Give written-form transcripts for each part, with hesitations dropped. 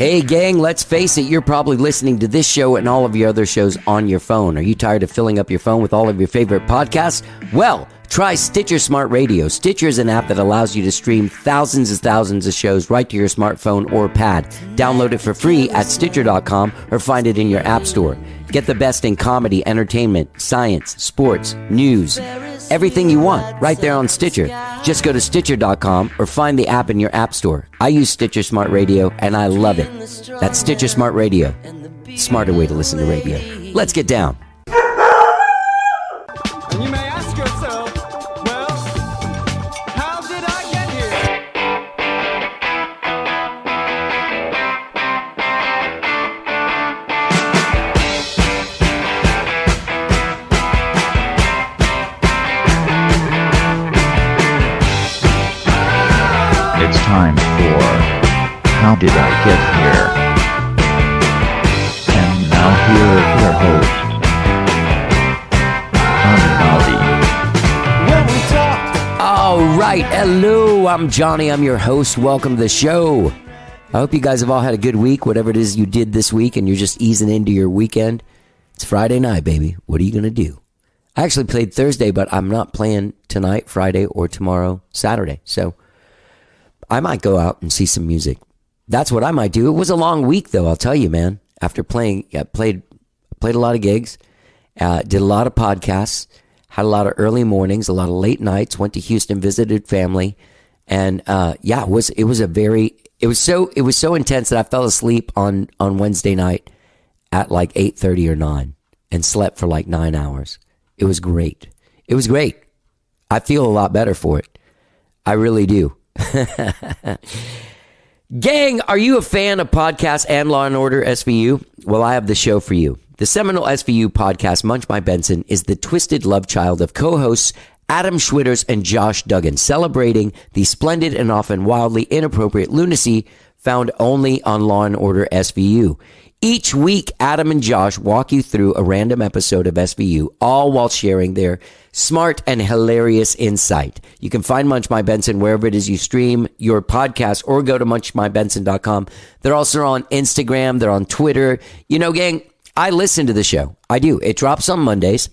Hey gang, let's face it, you're probably listening to this show and all of your other shows on your phone. Are you tired of filling up your phone with all of your favorite podcasts? Well, try Stitcher Smart Radio. Stitcher is an app that allows you to stream thousands and thousands of shows right to your smartphone or pad. Download it for free at Stitcher.com or find it in your app store. Get the best in comedy, entertainment, science, sports, news, everything you want right there on Stitcher. Just go to Stitcher.com or find the app in your app store. I use Stitcher Smart Radio and I love it. That's Stitcher Smart Radio. Smarter way to listen to radio. Let's get down. And you may ask yourself, well, how did I get here? It's time for How Did I Get Here? And now here is your host, All right, hello, I'm Johnny, I'm your host. Welcome to the show. I hope you guys have all had a good week, whatever it is you did this week, and you're just easing into your weekend. It's Friday night, baby. What are you going to do? I actually played Thursday, but I'm not playing tonight, Friday, or tomorrow, Saturday. So I might go out and see some music. That's what I might do. It was a long week, though, I'll tell you, man. After playing, I played a lot of gigs, did a lot of podcasts. Had a lot of early mornings, a lot of late nights, went to Houston, visited family. And it was so intense that I fell asleep on Wednesday night at like 8:30 or 9 and slept for like 9 hours. It was great. It was great. I feel a lot better for it. I really do. Gang, are you a fan of podcasts and Law & Order SVU? Well, I have the show for you. The seminal SVU podcast, Munch My Benson, is the twisted love child of co-hosts Adam Schwitters and Josh Duggan, celebrating the splendid and often wildly inappropriate lunacy found only on Law & Order SVU. Each week, Adam and Josh walk you through a random episode of SVU, all while sharing their smart and hilarious insight. You can find Munch My Benson wherever it is you stream your podcast or go to munchmybenson.com. They're also on Instagram. They're on Twitter. You know, gang, I listen to the show. I do. It drops on Mondays,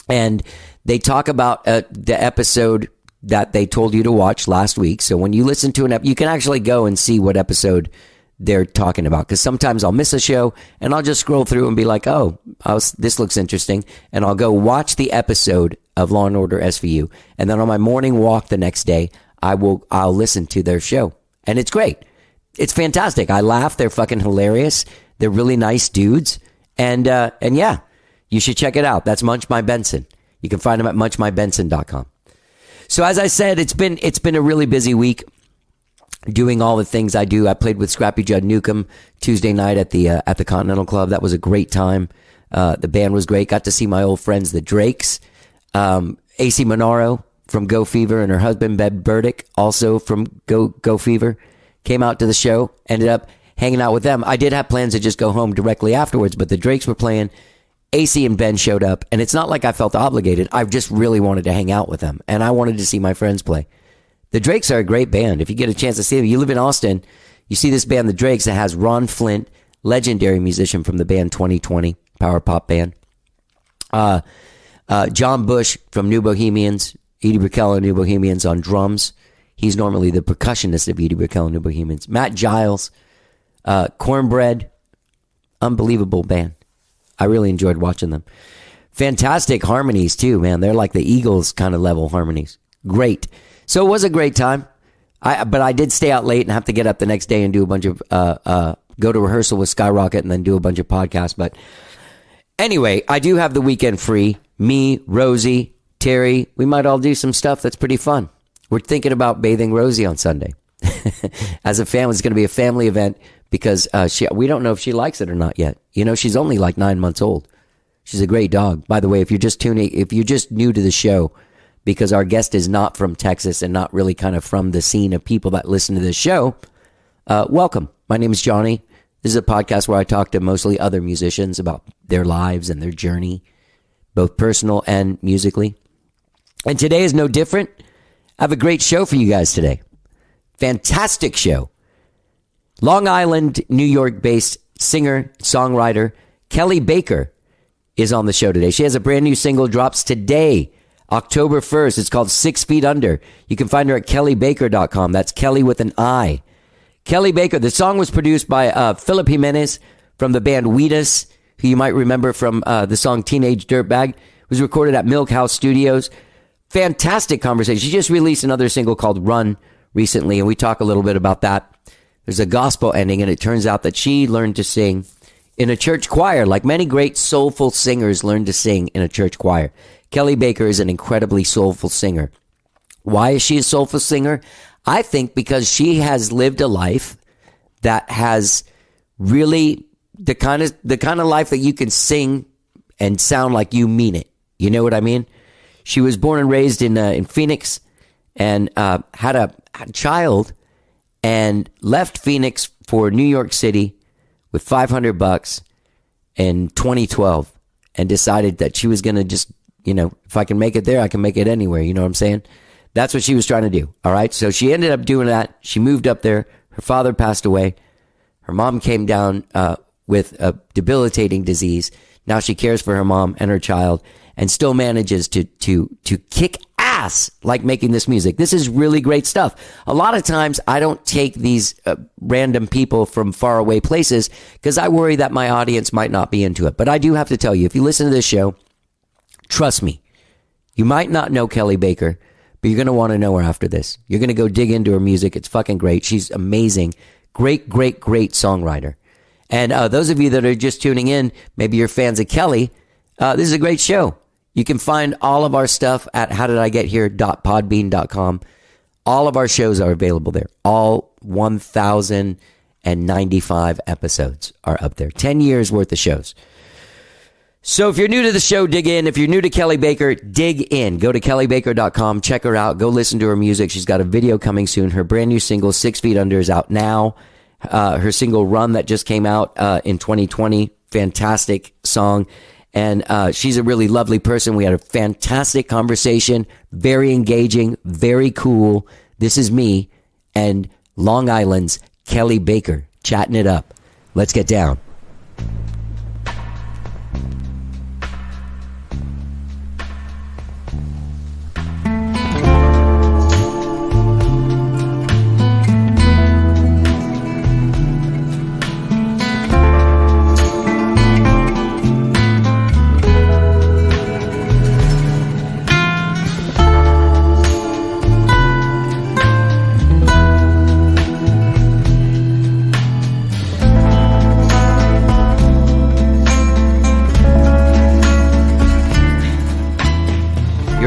and they talk about the episode that they told you to watch last week. So when you listen to you can actually go and see what episode they're talking about, because sometimes I'll miss a show and I'll just scroll through and be like, this looks interesting, and I'll go watch the episode of Law & Order SVU, and then on my morning walk the next day I'll listen to their show, and it's great. It's fantastic. I laugh. They're fucking hilarious. They're really nice dudes. And yeah, you should check it out. That's Munch My Benson. You can find them at munchmybenson.com. So as I said, it's been a really busy week doing all the things I do. I played with Scrappy Judd Newcomb Tuesday night at the Continental Club. That was a great time. The band was great. Got to see my old friends, the Drakes, AC Monaro from Go Fever, and her husband, Beb Burdick, also from Go Fever, came out to the show. Ended up hanging out with them. I did have plans to just go home directly afterwards, but the Drakes were playing. AC and Ben showed up, and it's not like I felt obligated. I just really wanted to hang out with them, and I wanted to see my friends play. The Drakes are a great band. If you get a chance to see them, you live in Austin, you see this band, the Drakes, that has Ron Flint, legendary musician from the band 2020, power pop band. John Bush from New Bohemians, Edie Brickell and New Bohemians on drums. He's normally the percussionist of Edie Brickell and New Bohemians. Matt Giles, Cornbread, unbelievable band. I really enjoyed watching them. Fantastic harmonies too, man. They're like the Eagles kind of level harmonies. Great. So it was a great time. But I did stay out late and have to get up the next day and do a bunch of, go to rehearsal with Skyrocket and then do a bunch of podcasts. But anyway, I do have the weekend free. Me, Rosie, Terry, we might all do some stuff that's pretty fun. We're thinking about bathing Rosie on Sunday. As a family, it's going to be a family event because we don't know if she likes it or not yet. You know, she's only like 9 months old. She's a great dog. By the way, if you're just new to the show, because our guest is not from Texas and not really kind of from the scene of people that listen to this show, welcome. My name is Johnny. This is a podcast where I talk to mostly other musicians about their lives and their journey, both personal and musically. And today is no different. I have a great show for you guys today. Fantastic show. Long Island, New York-based singer, songwriter Kelli Baker is on the show today. She has a brand new single, drops today, October 1st. It's called 6 Feet Under. You can find her at kellybaker.com. That's Kelly with an I. Kelli Baker. The song was produced by Philip Jimenez from the band Wheatus, who you might remember from the song Teenage Dirtbag. It was recorded at Milk House Studios. Fantastic conversation. She just released another single called Run recently, and we talk a little bit about that. There's a gospel ending, and it turns out that she learned to sing in a church choir, like many great soulful singers learn to sing in a church choir. Kelli Baker is an incredibly soulful singer. Why is she a soulful singer? I think because she has lived a life that has really the kind of life that you can sing and sound like you mean it. You know what I mean? She was born and raised in Phoenix, and had a child, and left Phoenix for New York City with $500 in 2012, and decided that she was going to just, if I can make it there, I can make it anywhere. You know what I'm saying? That's what she was trying to do. All right. So she ended up doing that. She moved up there. Her father passed away. Her mom came down with a debilitating disease. Now she cares for her mom and her child, and still manages to kick ass like making this music. This is really great stuff. A lot of times I don't take these random people from faraway places because I worry that my audience might not be into it. But I do have to tell you, if you listen to this show, trust me, you might not know Kelli Baker, but you're going to want to know her after this. You're going to go dig into her music. It's fucking great. She's amazing. Great, great, great songwriter. And those of you that are just tuning in, maybe you're fans of Kelli, this is a great show. You can find all of our stuff at howdidigethere.podbean.com. All of our shows are available there. All 1,095 episodes are up there. 10 years worth of shows. So if you're new to the show, dig in. If you're new to Kelli Baker, dig in. Go to kellybaker.com. Check her out. Go listen to her music. She's got a video coming soon. Her brand new single, 6 Feet Under, is out now. Her single, Run, that just came out in 2020. Fantastic song. And she's a really lovely person. We had a fantastic conversation. Very engaging. Very cool. This is me and Long Island's Kelli Baker chatting it up. Let's get down.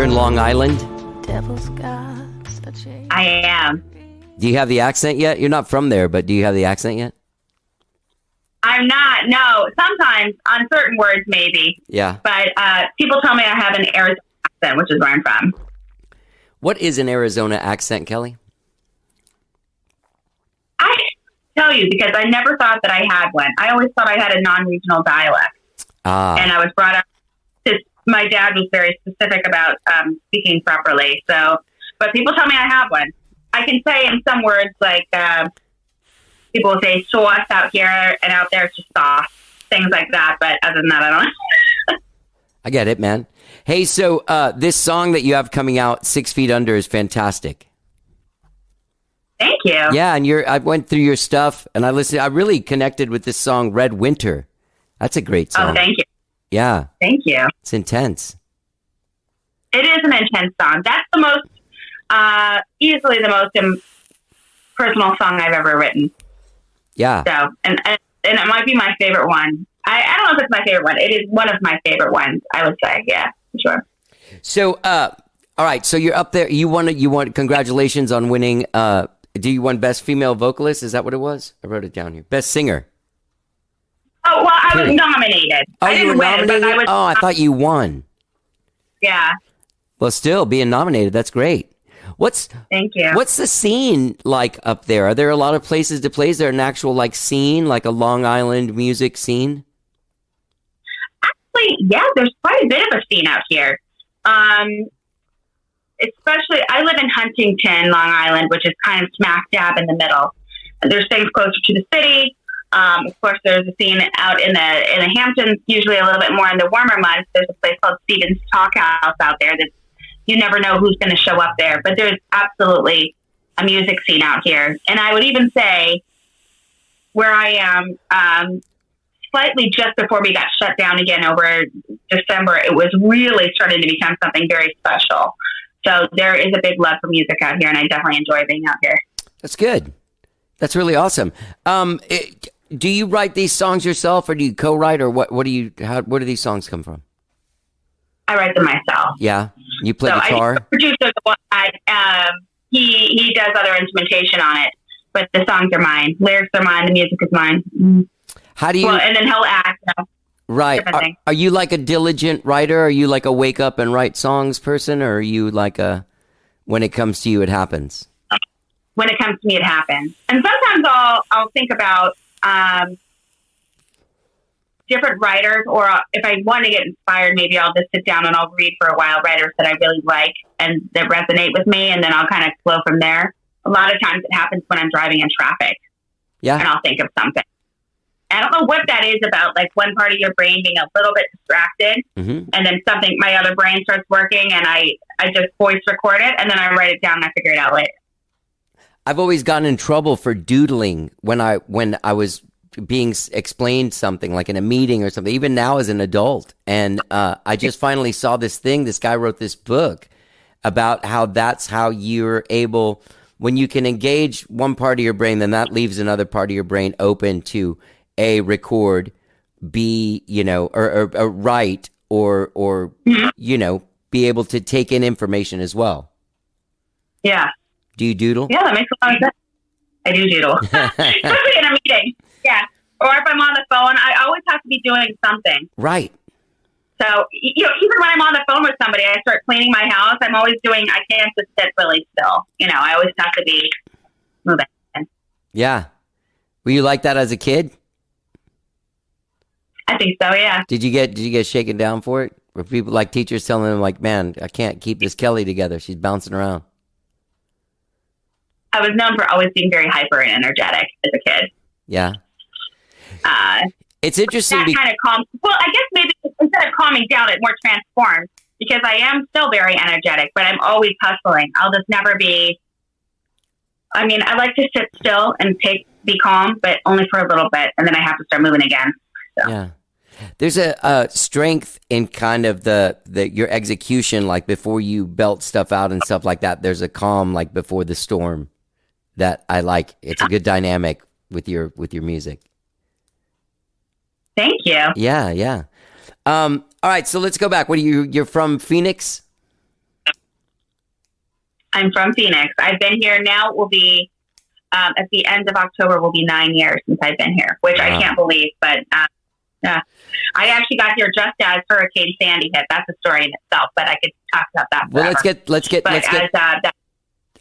Long Island? I am. Do you have the accent yet? You're not from there, but do you have the accent yet? I'm not. No. Sometimes on certain words, maybe. Yeah. But people tell me I have an Arizona accent, which is where I'm from. What is an Arizona accent, Kelli? I tell you because I never thought that I had one. I always thought I had a non-regional dialect. And I was brought up. My dad was very specific about speaking properly. So, but people tell me I have one. I can say in some words, like people will say sauce out here, and out there it's just sauce, things like that. But other than that, I don't. I get it, man. Hey, so this song that you have coming out, 6 Feet Under, is fantastic. Thank you. Yeah, and I went through your stuff, and I listened. I really connected with this song, Red Winter. That's a great song. Oh, thank you. Yeah. Thank you. It's intense. It is an intense song. That's the most, easily the most personal song I've ever written. Yeah. So, and it might be my favorite one. I don't know if it's my favorite one. It is one of my favorite ones, I would say. Yeah, for sure. So, all right. So you're up there. You won. Congratulations on winning. Do you won Best Female Vocalist? Is that what it was? I wrote it down here. Best Singer. Oh, well, I was nominated. Oh, I didn't win, but I was. Oh, I thought you won. Yeah. Well, still being nominated, that's great. Thank you. What's the scene like up there? Are there a lot of places to play? Is there an actual like scene, like a Long Island music scene? Actually, yeah, there's quite a bit of a scene out here. Especially, I live in Huntington, Long Island, which is kind of smack dab in the middle. there's things closer to the city. Of course, there's a scene out in the Hamptons, usually a little bit more in the warmer months. There's a place called Stevens Talk House out there that you never know who's going to show up there. But there's absolutely a music scene out here. And I would even say where I am, slightly just before we got shut down again over December, it was really starting to become something very special. So there is a big love for music out here, and I definitely enjoy being out here. That's good. That's really awesome. Do you write these songs yourself, or do you co-write, or what? Where do these songs come from? I write them myself. Yeah, you play guitar. The producer, he does other instrumentation on it, but the songs are mine. Lyrics are mine. The music is mine. How do you? Well, and then he'll act. Right. Are you like a diligent writer? Are you like a wake up and write songs person, or are you like a when it comes to you, it happens? When it comes to me, it happens. And sometimes I'll think about different writers, or if I want to get inspired, maybe I'll just sit down and I'll read for a while writers that I really like and that resonate with me, and then I'll kind of flow from there. A lot of times it happens when I'm driving in traffic. Yeah. And I'll think of something. I don't know what that is about, like one part of your brain being a little bit distracted, and then my other brain starts working, and I just voice record it, and then I write it down and I figure it out later. I've always gotten in trouble for doodling when I was being explained something, like in a meeting or something, even now as an adult. And I just finally saw this thing. This guy wrote this book about how that's how you're able, when you can engage one part of your brain, then that leaves another part of your brain open to A, record, B, or write, or be able to take in information as well. Yeah. Do you doodle? Yeah, that makes a lot of sense. I do doodle. Especially in a meeting. Yeah. Or if I'm on the phone, I always have to be doing something. Right. So, even when I'm on the phone with somebody, I start cleaning my house. I'm always I can't just sit really still. I always have to be moving. Yeah. Were you like that as a kid? I think so, yeah. Did you get shaken down for it? Were people like teachers telling them like, man, I can't keep this Kelli together. She's bouncing around. I was known for always being very hyper and energetic as a kid. Yeah. It's interesting. That kind of calms. Well, I guess maybe instead of calming down, it more transforms, because I am still very energetic, but I'm always hustling. I'll just never be. I mean, I like to sit still and be calm, but only for a little bit, and then I have to start moving again. So. Yeah. There's a strength in kind of your execution, like before you belt stuff out and stuff like that. There's a calm, like before the storm, that I like. It's a good dynamic with your music. Thank you. Yeah, yeah. All right, so let's go back. You're from Phoenix? I'm from Phoenix. I've been here now. It will be at the end of October will be 9 years since I've been here, which I can't believe, but yeah. I actually got here just as Hurricane Sandy hit. That's a story in itself, but I could talk about that forever.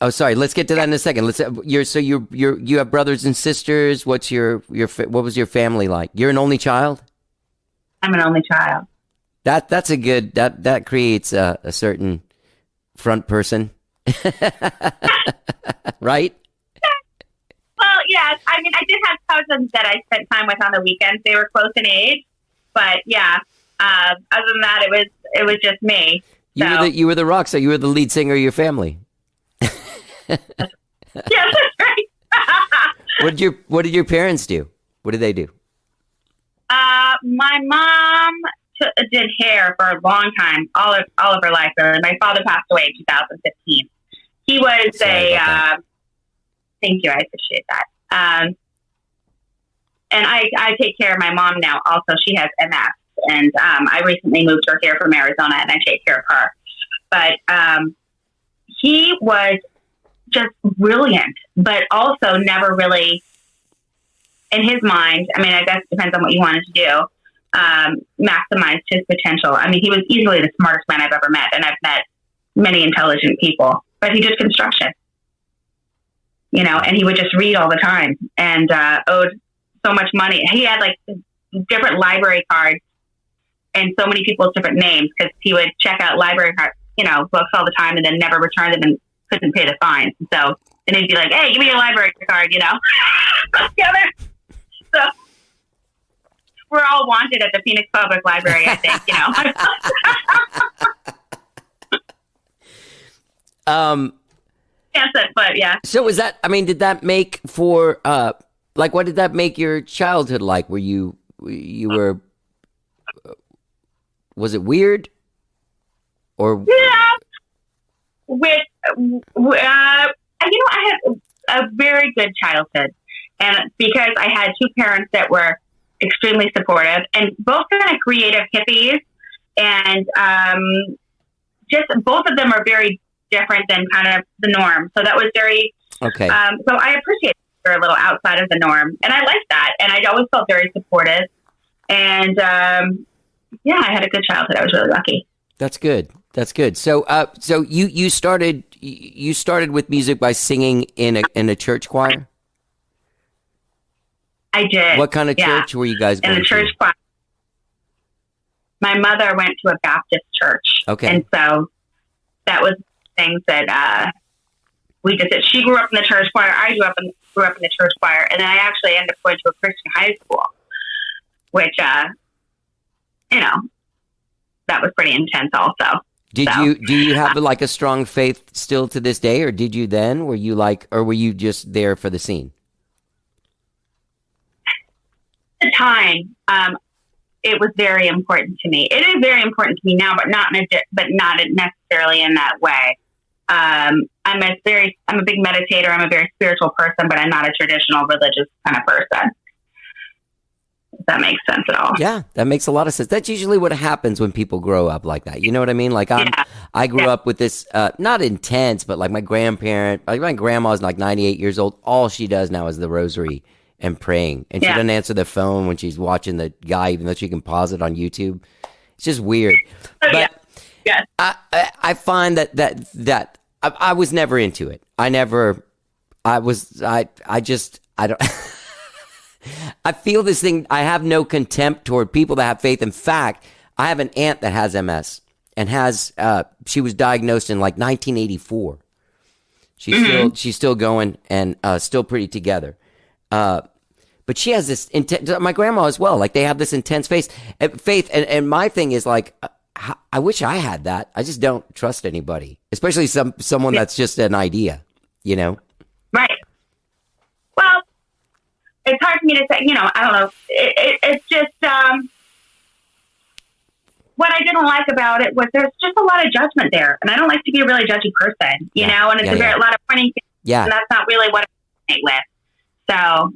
Well, oh, sorry. Let's get to that in a second. You have brothers and sisters. What was your family like? You're an only child? I'm an only child. That's a good, that creates a certain front person. Right? Well, yes. I mean, I did have cousins that I spent time with on the weekends. They were close in age, but yeah. Other than that, it was just me. You were the rock star. You were the lead singer of your family. Yeah, that's right. What did your parents do? What did they do? My mom did hair for a long time, all of her life. Really. My father passed away in 2015. He was thank you, I appreciate that. And I take care of my mom now. Also, she has MS, and I recently moved her here from Arizona, and I take care of her. But he was just brilliant, but also never really, in his mind, I mean, I guess it depends on what you wanted to do, maximized his potential. I mean, he was easily the smartest man I've ever met, and I've met many intelligent people, but he did construction, and he would just read all the time and owed so much money. He had like different library cards and so many people's different names, because he would check out library cards, books all the time, and then never return them and couldn't pay the fines. So And he'd be like, hey, give me your library card, together. So we're all wanted at the Phoenix Public Library, I think, Yes, but yeah. So was that, did that make for, what did that make your childhood like? Were you were, was it weird? Or yeah, I had a very good childhood, and because I had two parents that were extremely supportive and both kind of creative hippies, and just both of them are very different than kind of the norm. So that was very okay. So I appreciate they're a little outside of the norm, and I like that. And I always felt very supportive, and I had a good childhood. I was really lucky. That's good. That's good. So, so you started with music by singing in a church choir? I did. What kind of church were you guys going to? In the church choir. My mother went to a Baptist church. Okay. And so that was things that we just did. She grew up in the church choir. I grew up in the church choir. And then I actually ended up going to a Christian high school, which, that was pretty intense also. Do you have like a strong faith still to this day, or did you then? Were you just there for the scene? At the time, it was very important to me. It is very important to me now, but not necessarily in that way. I'm a big meditator. I'm a very spiritual person, but I'm not a traditional religious kind of person. If that makes sense at all. Yeah, that makes a lot of sense. That's usually what happens when people grow up like that. You know what I mean? Like I grew up with this, not intense, but like my grandma's like 98 years old. All she does now is the rosary and praying. And she doesn't answer the phone when she's watching the guy, even though she can pause it on YouTube. It's just weird. But I find that I was never into it. I don't, I feel this thing. I have no contempt toward people that have faith. In fact, I have an aunt that has MS and she was diagnosed in like 1984. She's still going and still pretty together. But she has this my grandma as well. Like they have this intense faith. And my thing is like, I wish I had that. I just don't trust anybody, especially someone that's just an idea, Right. Well, it's hard for me to say, I don't know. It's just, what I didn't like about it was there's just a lot of judgment there. And I don't like to be a really judgy person, and it's a lot of pointing fingers. Yeah. And that's not really what I resonate with. So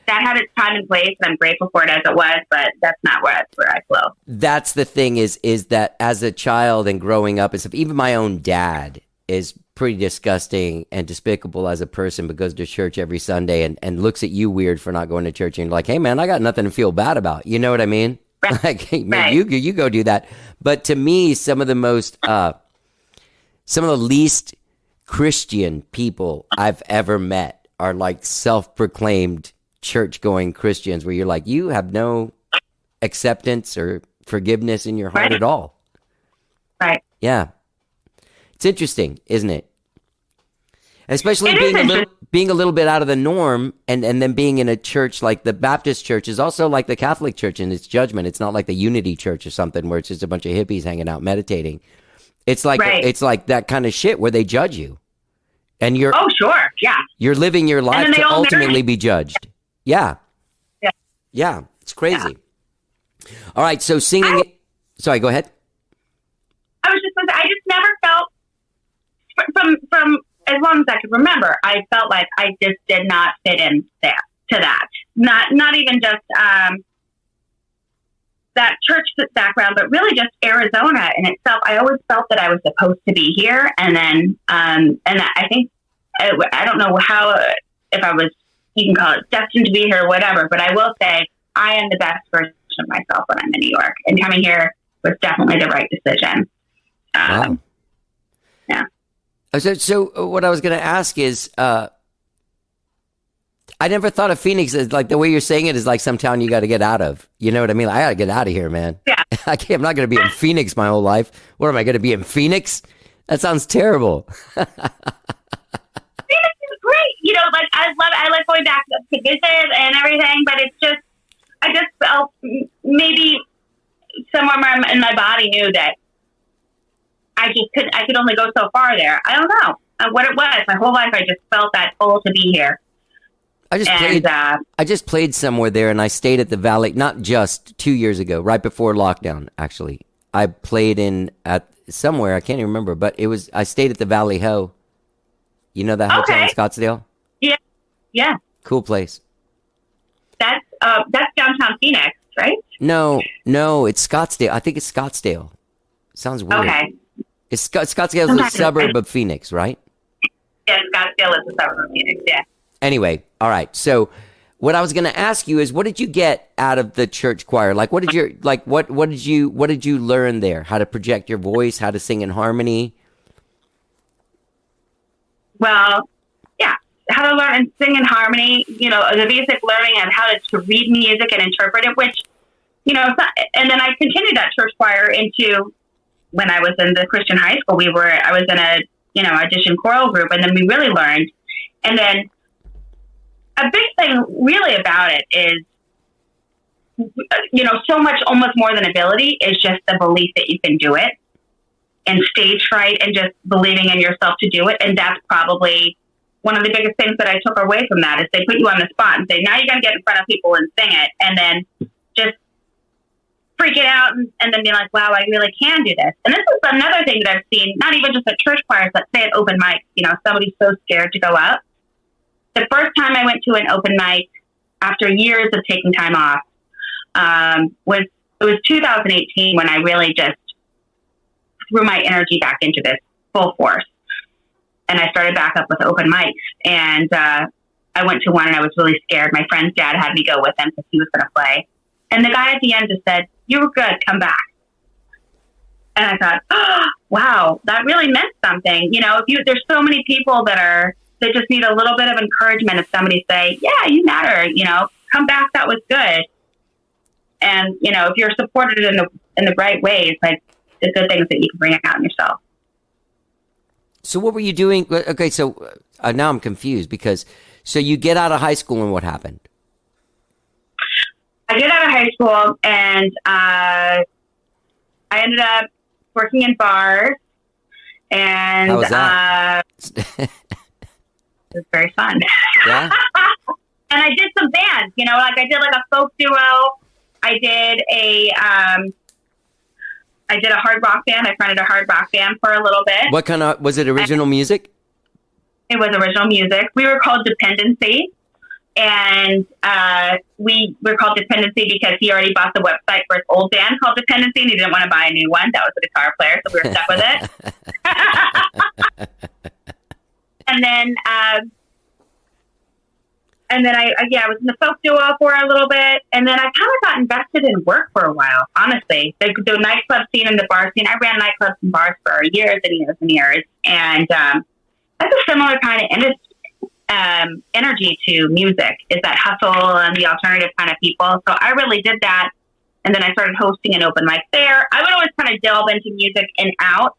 that had its time and place, and I'm grateful for it as it was, but that's not where I flow. That's the thing is that as a child and growing up and stuff, even my own dad is pretty disgusting and despicable as a person, but goes to church every Sunday and looks at you weird for not going to church. And you're like, hey man, I got nothing to feel bad about. You know what I mean? Right. Like, hey, man, you go do that. But to me, some of the least Christian people I've ever met are like self-proclaimed church-going Christians, where you're like, you have no acceptance or forgiveness in your heart at all. Right. Yeah. It's interesting, isn't it? Especially being a little bit out of the norm, and then being in a church like the Baptist church is also like the Catholic church in its judgment. It's not like the Unity Church or something where it's just a bunch of hippies hanging out meditating. It's like it's like that kind of shit where they judge you, and you're you're living your life to ultimately be judged. Yeah, it's crazy. Yeah. All right, so singing. Sorry, go ahead. I was just going to say, I just never felt from as long as I could remember, I felt like I just did not fit in there to that. Not even just that church background, but really just Arizona in itself. I always felt that I was supposed to be here, and then and I think I don't know how, if I was, you can call it destined to be here or whatever, but I will say I am the best version of myself when I'm in New York, and coming here was definitely the right decision. Wow. Yeah. So what I was going to ask is, I never thought of Phoenix as like the way you're saying it is like some town you got to get out of. You know what I mean? Like, I got to get out of here, man. Yeah. I'm not going to be in Phoenix my whole life. What am I going to be in Phoenix? That sounds terrible. like I like going back to visit and everything, but I just felt maybe somewhere in my body knew that I could only go so far there. I don't know what it was. My whole life, I just felt that pull to be here. I just played somewhere there, and I stayed at the Valley, not just 2 years ago, right before lockdown, actually. I played at somewhere, I can't even remember, but I stayed at the Valley Ho. You know that hotel in Scottsdale? Yeah. Yeah. Cool place. That's downtown Phoenix, right? No, it's Scottsdale. I think it's Scottsdale. Sounds weird. Okay. Scottsdale is a suburb of Phoenix, right? Yeah, Scottsdale is a suburb of Phoenix, yeah. Anyway, all right. So what I was going to ask you is, what did you get out of the church choir? Like, what did you learn there? How to project your voice, how to sing in harmony? Well, yeah, how to learn and sing in harmony, the basic learning of how to read music and interpret it, which, and then I continued that church choir into when I was in the Christian high school. I was in a, audition choral group, and then we really learned. And then a big thing really about it is, so much, almost more than ability, is just the belief that you can do it, and stage fright, and just believing in yourself to do it. And that's probably one of the biggest things that I took away from that, is they put you on the spot and say, now you got to get in front of people and sing it. And then just freak it out and then be like, wow, I really can do this. And this is another thing that I've seen, not even just at church choirs, but say at open mics, somebody's so scared to go up. The first time I went to an open mic after years of taking time off, was 2018, when I really just threw my energy back into this full force. And I started back up with open mics. And I went to one, and I was really scared. My friend's dad had me go with him because he was going to play. And the guy at the end just said, "You were good, come back." And I thought, oh, wow, that really meant something. There's so many people that just need a little bit of encouragement. If somebody say, yeah, you matter, come back, that was good. And, if you're supported in the right ways, like the good things that you can bring out in yourself. So what were you doing? Okay, so now I'm confused, because so you get out of high school, and what happened? I get out of high school, and I ended up working in bars. And how was that? It was very fun. Yeah. And I did some bands, like I did like a folk duo. I did a hard rock band. I fronted a hard rock band for a little bit. What kind of, was it original music? It was original music. We were called Dependency. And we were called Dependency because he already bought the website for his old band called Dependency, and he didn't want to buy a new one. That was a guitar player, so we were stuck with it. And then I was in the folk duo for a little bit, and then I kind of got invested in work for a while. Honestly, the nightclub scene and the bar scene. I ran nightclubs and bars for years and years and years, and that's a similar kind of industry. Energy to music, is that hustle and the alternative kind of people. So I really did that. And then I started hosting an open mic there. I would always kind of delve into music and out.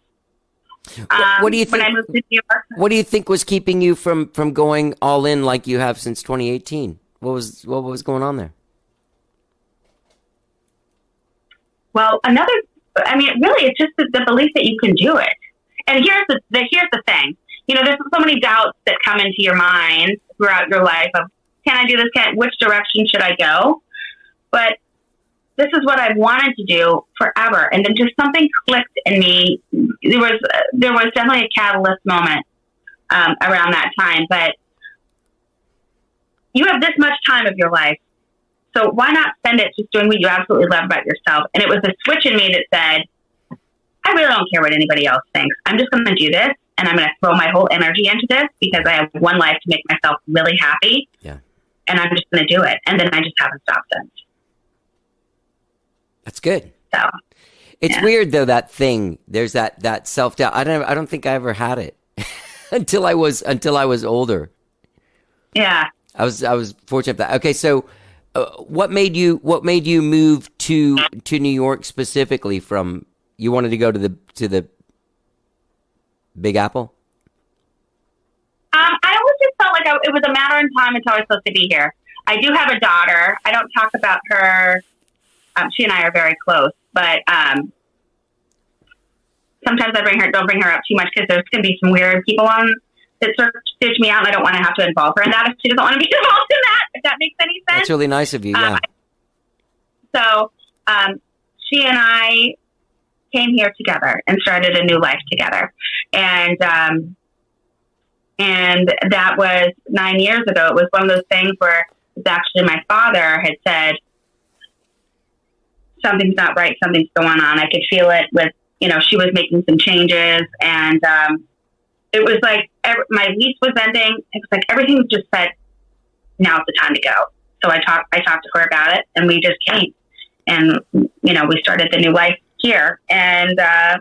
What do you think, when I moved to New York? What do you think was keeping you from going all in like you have since 2018? What was going on there? Well, really, it's just the belief that you can do it. And here's the thing. There's so many doubts that come into your mind throughout your life of, can I do this? Which direction should I go? But this is what I've wanted to do forever. And then just something clicked in me. There was definitely a catalyst moment around that time. But you have this much time of your life, so why not spend it just doing what you absolutely love about yourself? And it was a switch in me that said, I really don't care what anybody else thinks. I'm just going to do this. And I'm going to throw my whole energy into this because I have one life to make myself really happy. Yeah. And I'm just going to do it. And then I just haven't stopped since. That's good. So it's weird though, that thing. There's that self-doubt. I don't think I ever had it until I was older. Yeah. I was fortunate that. Okay. So what made you move to New York specifically? From, you wanted to go to the Big Apple? I always just felt like it was a matter of time until I was supposed to be here. I do have a daughter. I don't talk about her. She and I are very close, but sometimes don't bring her up too much because there's going to be some weird people on that sort of stitch me out, and I don't want to have to involve her in that if she doesn't want to be involved in that, if that makes any sense. That's really nice of you, yeah. She and I came here together and started a new life together. And that was 9 years ago. It was one of those things where it's actually my father had said, something's not right, something's going on. I could feel it with, she was making some changes, and it was like my lease was ending. It was like everything was just said, now's the time to go. So I talked to her about it, and we just came. And, we started the new life here. And, I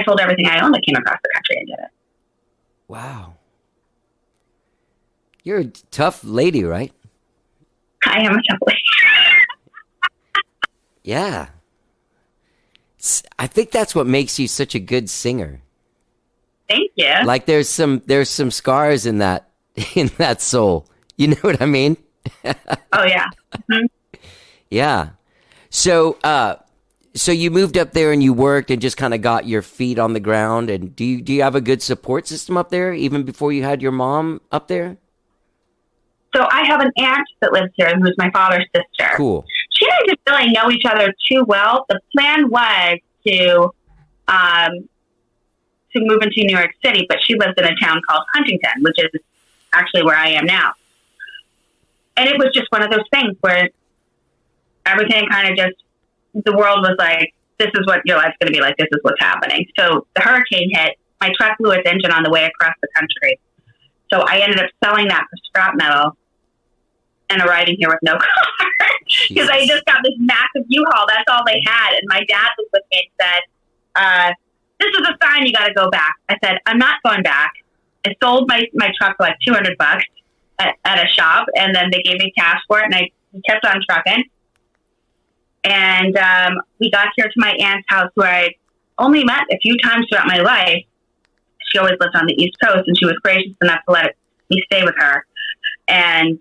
sold everything I owned. I came across the country and did it. Wow. You're a tough lady, right? I am a tough lady. Yeah. I think that's what makes you such a good singer. Thank you. Like there's some scars in that soul. You know what I mean? Oh yeah. Mm-hmm. Yeah. So you moved up there and you worked and just kind of got your feet on the ground. And do you have a good support system up there even before you had your mom up there? So I have an aunt that lives here who's my father's sister. Cool. She and I didn't really know each other too well. The plan was to move into New York City, but she lives in a town called Huntington, which is actually where I am now. And it was just one of those things where everything kind of the world was like, this is what your life's going to be like. This is what's happening. So the hurricane hit. My truck blew its engine on the way across the country. So I ended up selling that for scrap metal and arriving here with no car because I just got this massive U-Haul. That's all they had. And my dad was with me and said, this is a sign you got to go back. I said, I'm not going back. I sold my truck for like $200 at a shop, and then they gave me cash for it, and I kept on trucking. And we got here to my aunt's house, where I only met a few times throughout my life. She always lived on the East Coast, and she was gracious enough to let me stay with her. And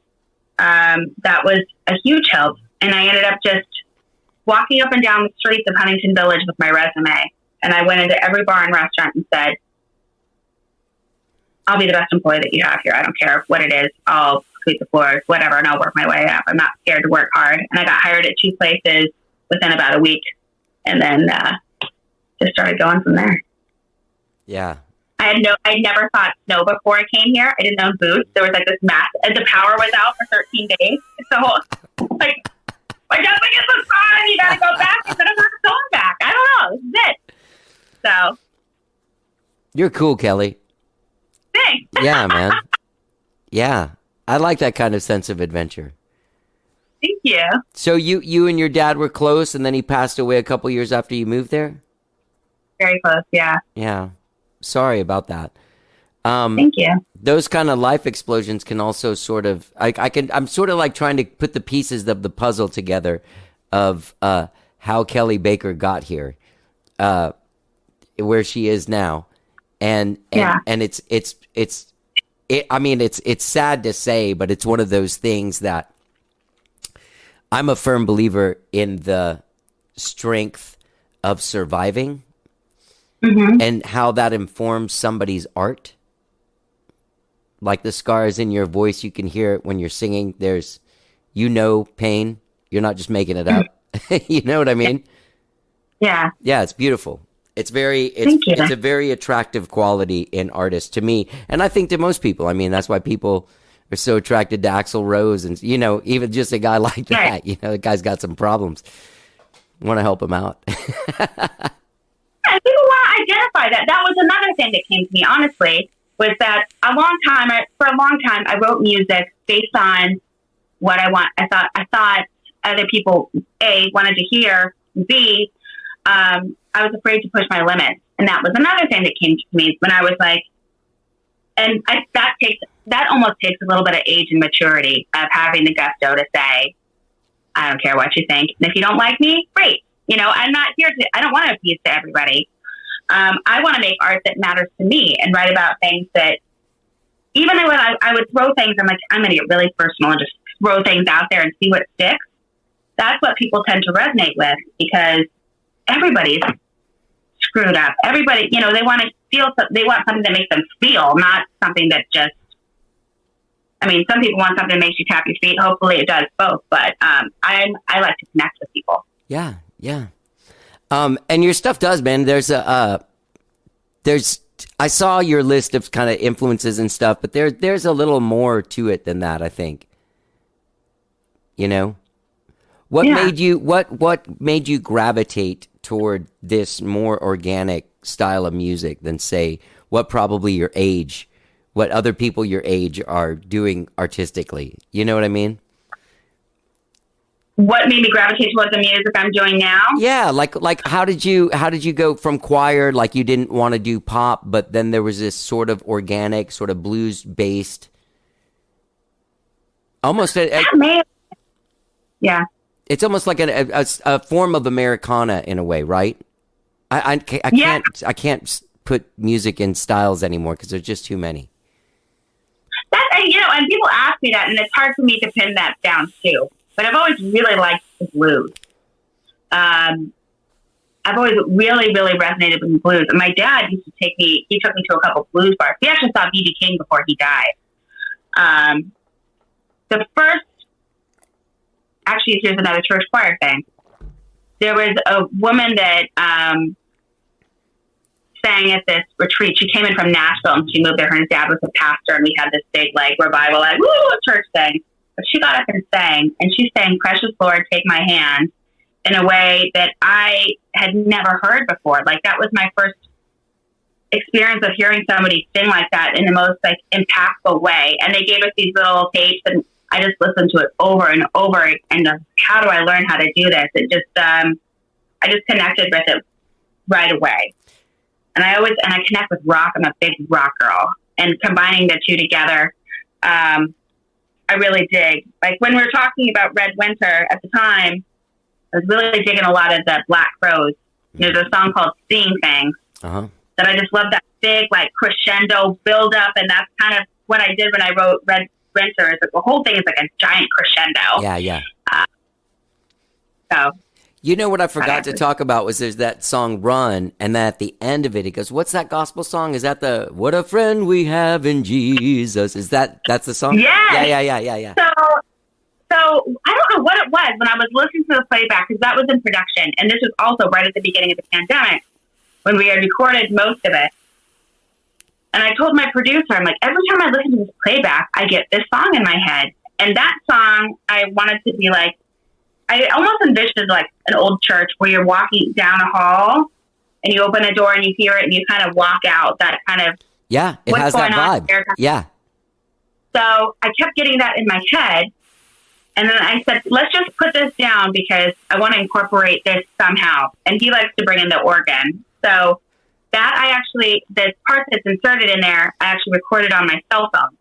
that was a huge help. And I ended up just walking up and down the streets of Huntington Village with my resume. And I went into every bar and restaurant and said, I'll be the best employee that you have here. I don't care what it is. I'll sweep the floors, whatever, and I'll work my way up. I'm not scared to work hard. And I got hired at 2 places within about a week, and then just started going from there. Yeah. I'd never thought snow before I came here. I didn't own boots. There was like this and the power was out for 13 days. So like, I guess it's a sign you gotta go back. I said, I'm not going back. I don't know. This is it. So. You're cool, Kelli. Thanks. Yeah, man. Yeah. I like that kind of sense of adventure. Thank you. So you and your dad were close, and then he passed away a couple years after you moved there? Very close, yeah. Yeah. Sorry about that. Thank you. Those kind of life explosions can also sort of, I'm sort of like trying to put the pieces of the puzzle together of how Kelli Baker got here, where she is now. And it's sad to say, but it's one of those things that I'm a firm believer in the strength of surviving. Mm-hmm. And how that informs somebody's art. Like the scars in your voice, you can hear it when you're singing. There's, pain. You're not just making it up. You know what I mean? Yeah. Yeah, it's beautiful. It's a very attractive quality in artists to me. And I think to most people. I mean, that's why people are so attracted to Axl Rose and, even just a guy like that. Right. The guy's got some problems. Want to help him out. People want to identify that. That was another thing that came to me, honestly, was that for a long time, I wrote music based on what I want. I thought other people, A, wanted to hear, B, I was afraid to push my limits. And that was another thing that came to me when I was like, that almost takes a little bit of age and maturity of having the gusto to say, I don't care what you think. And if you don't like me, great. I'm not here I don't want to appease to everybody. I want to make art that matters to me and write about things that, even when I would throw things, I'm like, I'm going to get really personal and just throw things out there and see what sticks. That's what people tend to resonate with, because everybody's screwed up. Everybody, they want to feel, they want something that makes them feel, not something that just, some people want something that makes you tap your feet. Hopefully it does both, but I like to connect with people. Yeah, yeah. And your stuff does, man. I saw your list of kind of influences and stuff, but there's a little more to it than that, I think. What made you gravitate toward this more organic style of music than, say, what other people your age are doing artistically? You know what I mean? What made me gravitate towards the music I'm doing now? Yeah, like how did you go from choir, like you didn't want to do pop, but then there was this sort of organic, sort of blues based, almost yeah. It's almost like a form of Americana in a way, right? I can't put music in styles anymore because there's just too many. And people ask me that, and it's hard for me to pin that down too. But I've always really liked the blues. I've always really, really resonated with the blues. And my dad he took me to a couple blues bars. He actually saw B.B. King before he died. Here's another church choir thing. There was a woman that sang at this retreat. She came in from Nashville, and she moved there. Her dad was a pastor, and we had this big, revival, church thing. But she got up and sang, and she sang "Precious Lord, Take My Hand" in a way that I had never heard before. That was my first experience of hearing somebody sing like that in the most impactful way. And they gave us these little tapes, and I just listened to it over and over. And how do I learn how to do this? It just, I just connected with it right away. And I connect with rock. I'm a big rock girl, and combining the two together, I really dig. When we were talking about Red Winter at the time, I was really digging a lot of the Black Crowes. There's a song called "Seeing Things" that I just love, that big crescendo build up, and that's kind of what I did when I wrote Red Winter. Is the whole thing is a giant crescendo. Yeah. So. What I forgot to talk about was there's that song "Run," and then at the end of it, he goes, "What's that gospel song? Is that the What a Friend We Have in Jesus?" That's the song? Yeah. Yeah. So I don't know what it was when I was listening to the playback, because that was in production, and this was also right at the beginning of the pandemic when we had recorded most of it. And I told my producer, I'm like, every time I listen to this playback, I get this song in my head, and that song I wanted to be I almost envisioned an old church where you're walking down a hall and you open a door and you hear it and you kind of walk out. That kind of it has that vibe. Yeah. So I kept getting that in my head, and then I said, let's just put this down because I want to incorporate this somehow. And he likes to bring in the organ, so that the part that's inserted in there, I actually recorded on my cell phone,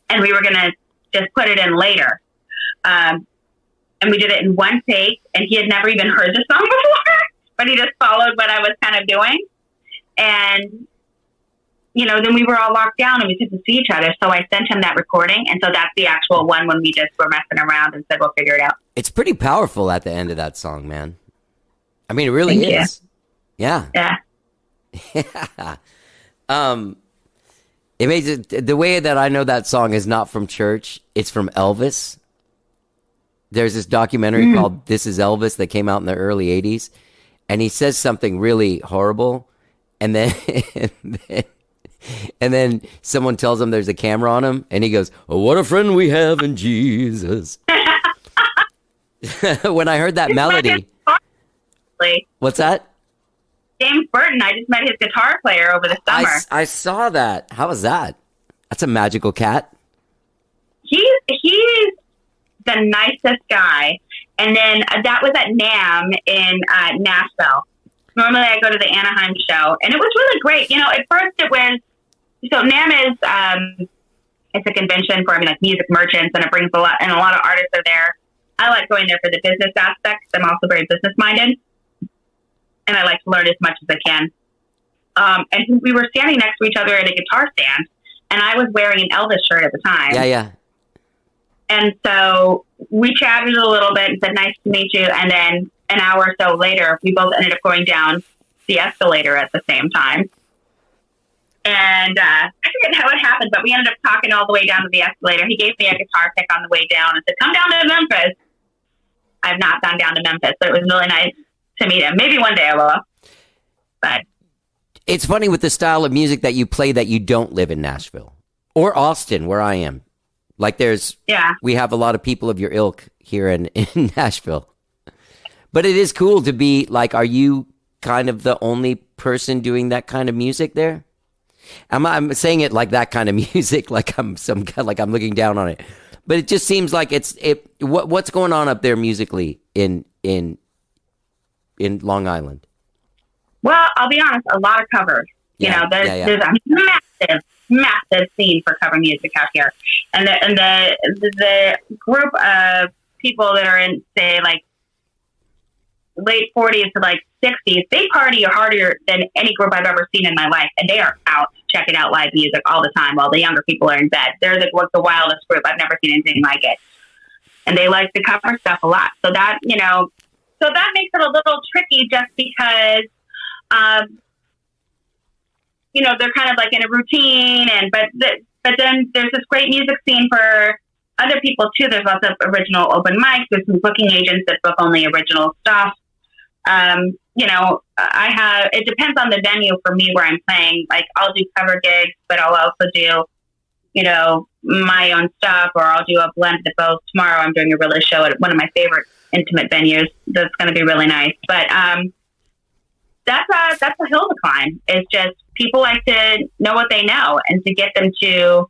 and we were gonna just put it in later. And we did it in one take, and he had never even heard the song before, but he just followed what I was kind of doing. And, then we were all locked down and we couldn't see each other. So I sent him that recording. And so that's the actual one when we just were messing around and said, we'll figure it out. It's pretty powerful at the end of that song, man. It really Thank is. You. Yeah. Yeah. It makes it, the way that I know that song is not from church, it's from Elvis. There's this documentary called This Is Elvis that came out in the early 80s, and he says something really horrible, and then and then someone tells him there's a camera on him, and he goes, "Oh, what a friend we have in Jesus." When I heard that melody. What's that? James Burton. I just met his guitar player over the summer. I saw that. How was that? That's a magical cat. He's the nicest guy. And then that was at NAMM in Nashville. Normally I go to the Anaheim show, and it was really great. At first it was, so NAMM is, it's a convention for, music merchants, and it brings a lot of artists are there. I like going there for the business aspects. I'm also very business minded, and I like to learn as much as I can. and we were standing next to each other at a guitar stand, and I was wearing an Elvis shirt at the time. Yeah. And so we chatted a little bit and said, nice to meet you. And then an hour or so later, we both ended up going down the escalator at the same time. And I forget how it happened, but we ended up talking all the way down to the escalator. He gave me a guitar pick on the way down and said, come down to Memphis. I've not gone down to Memphis, but it was really nice to meet him. Maybe one day I will. But it's funny with the style of music that you play that you don't live in Nashville or Austin, where I am. Like we have a lot of people of your ilk here in Nashville. But it is cool to be like, are you kind of the only person doing that kind of music there? I'm saying it like that kind of music, like I'm some guy, like I'm looking down on it. But it just seems like what's going on up there musically in Long Island? Well, I'll be honest, a lot of covers. There's a massive scene for cover music out here, and the group of people that are in, say, like late 40s to like 60s, they party harder than any group I've ever seen in my life, and they are out checking out live music all the time while the younger people are in bed. They're the wildest group. I've never seen anything like it, and they like to cover stuff a lot. So that makes it a little tricky, just because they're kind of like in a routine, but then there's this great music scene for other people too. There's lots of original open mics. There's some booking agents that book only original stuff. It depends on the venue for me where I'm playing. Like, I'll do cover gigs, but I'll also do, my own stuff, or I'll do a blend of both. Tomorrow I'm doing a release show at one of my favorite intimate venues. That's going to be really nice. But, that's a hill to climb. It's just people like to know what they know, and to get them to,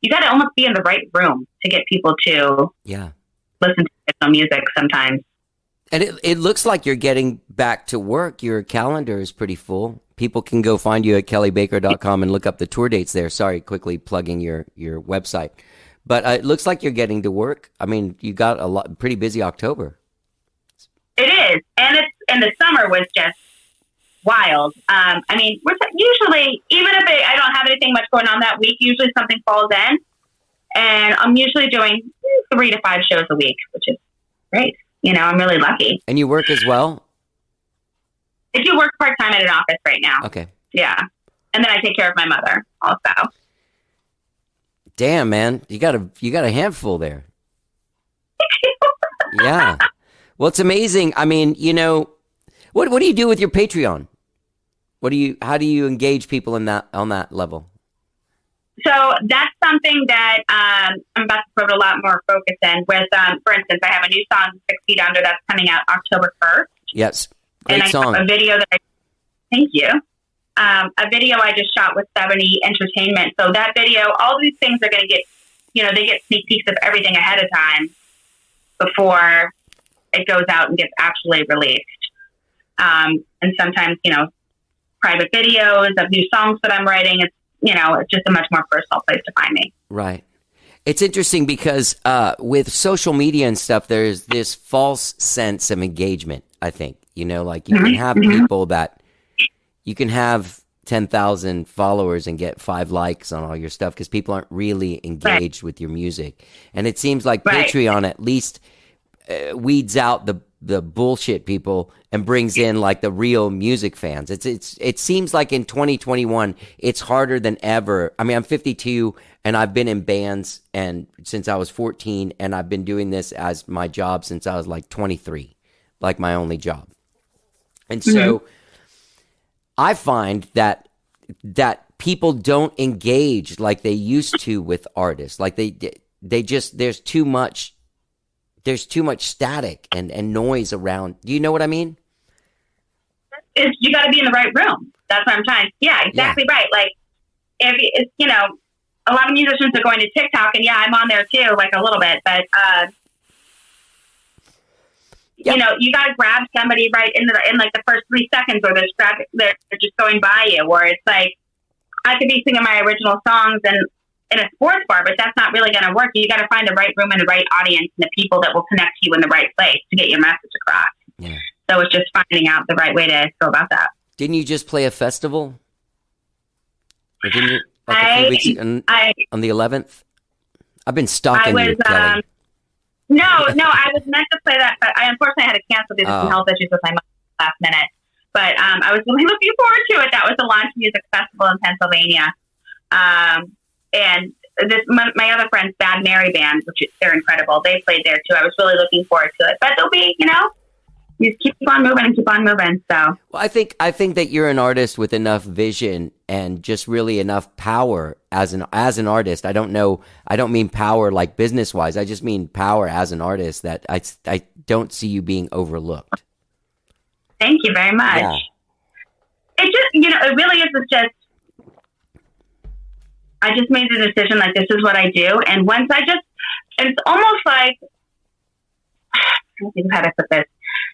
you got to almost be in the right room to get people to listen to some music sometimes. And it looks like you're getting back to work. Your calendar is pretty full. People can go find you at kellybaker.com and look up the tour dates there. Sorry, quickly plugging your website. But it looks like you're getting to work. I mean, you got pretty busy October. It is. And the summer was just wild. We're usually, even if I don't have anything much going on that week, usually something falls in, and I'm usually doing 3 to 5 shows a week, which is great. I'm really lucky. And you work as well? I do work part-time at an office right now. Okay. Yeah. And then I take care of my mother also. Damn, man. You got a handful there. Yeah. Well, it's amazing. I mean, what do you do with your Patreon? How do you engage people on that level? So that's something that I'm about to put a lot more focus in with. For instance, I have a new song, 6 Feet Under, that's coming out October 1st. Yes, great and song. I have a video thank you. A video I just shot with 70 Entertainment. So that video, all these things are going to get, they get sneak peeks of everything ahead of time before it goes out and gets actually released. And sometimes, private videos of new songs that I'm writing. It's just a much more personal place to find me. Right. It's interesting because with social media and stuff, there's this false sense of engagement, I think. Like you can have people that you can have 10,000 followers and get 5 likes on all your stuff because people aren't really engaged with your music. And it seems like Patreon at least weeds out the bullshit people and brings in like the real music fans. It seems like in 2021 it's harder than ever. I mean, I'm 52 and I've been in bands and since I was 14, and I've been doing this as my job since I was like 23, like my only job. And so I find that people don't engage like they used to with artists. Like they just there's too much static and noise around. Do you know what I mean? You got to be in the right room. That's what I'm trying. Yeah, exactly right. Like, if it's, a lot of musicians are going to TikTok, and I'm on there too, like a little bit, but, you got to grab somebody right in like the first 3 seconds, or they're just going by you, or it's like, I could be singing my original songs and in a sports bar, but that's not really going to work. You got to find the right room and the right audience and the people that will connect you in the right place to get your message across. Yeah. So it's just finding out the right way to go about that. Didn't you just play a festival? Didn't you, like a few weeks on the 11th? I've been stalking you, Kelli. No, I was meant to play that, but I unfortunately had to cancel due to some health issues with my mom last minute. But I was really looking forward to it. That was the Launch Music Festival in Pennsylvania. And my other friends, Bad Mary Band, which they're incredible. They played there too. I was really looking forward to it. But there'll be, you just keep on moving and keep on moving. So well, I think that you're an artist with enough vision and just really enough power as an artist. I don't mean power like business wise. I just mean power as an artist that I don't see you being overlooked. Thank you very much. Yeah. It just, it really is just, I just made the decision, like, this is what I do. And once it's almost like, I don't think how to put this.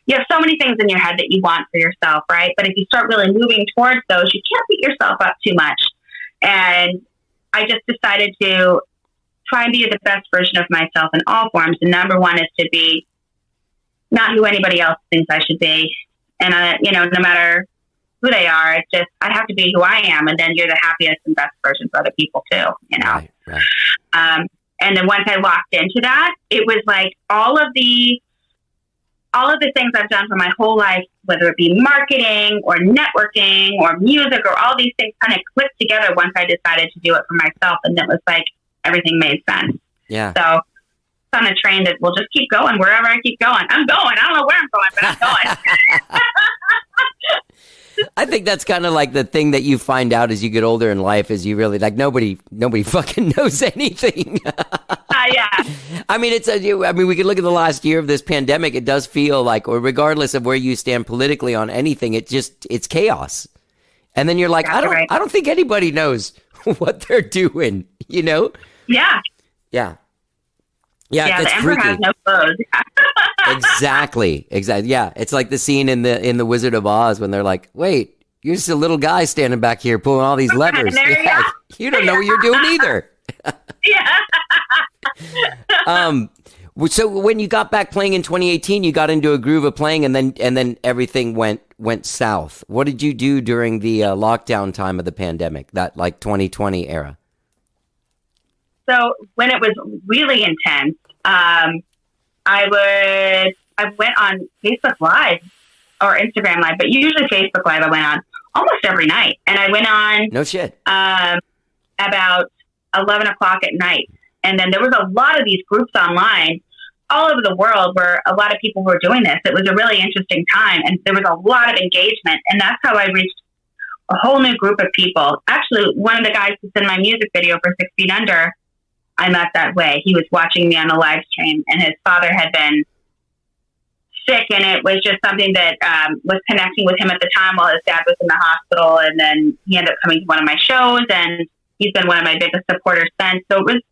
You have so many things in your head that you want for yourself, right? But if you start really moving towards those, you can't beat yourself up too much. And I just decided to try and be the best version of myself in all forms. And number one is to be not who anybody else thinks I should be. And, no matter who they are, it's just, I have to be who I am. And then you're the happiest and best version for other people too, Right. And then once I locked into that, it was like all of the things I've done for my whole life, whether it be marketing or networking or music or all these things kind of clicked together once I decided to do it for myself. And it was like, everything made sense. Yeah. So it's on a train that will just keep going wherever I keep going. I'm going. I don't know where I'm going, but I'm going. I think that's kind of like the thing that you find out as you get older in life is you really like nobody fucking knows anything. Yeah. I mean, we could look at the last year of this pandemic. It does feel like, or regardless of where you stand politically on anything, it's chaos. And then you're like, That's right. I don't think anybody knows what they're doing, Yeah. Yeah. Yeah, the Emperor has no clothes. Exactly. Yeah, it's like the scene in the Wizard of Oz when they're like, "Wait, you're just a little guy standing back here pulling all these levers. Yeah, you don't know what you're doing either." Yeah. So when you got back playing in 2018, you got into a groove of playing, and then everything went south. What did you do during the lockdown time of the pandemic, that like 2020 era? So when it was really intense, I went on Facebook Live or Instagram Live, but usually Facebook Live I went on almost every night. And I went on No shit. About 11 o'clock at night. And then there was a lot of these groups online all over the world where a lot of people were doing this. It was a really interesting time, and there was a lot of engagement. And that's how I reached a whole new group of people. Actually, one of the guys who's in my music video for 6 Feet Under, I met that way. He was watching me on the live stream, and his father had been sick, and it was just something that was connecting with him at the time while his dad was in the hospital. And then he ended up coming to one of my shows, and he's been one of my biggest supporters since. So it was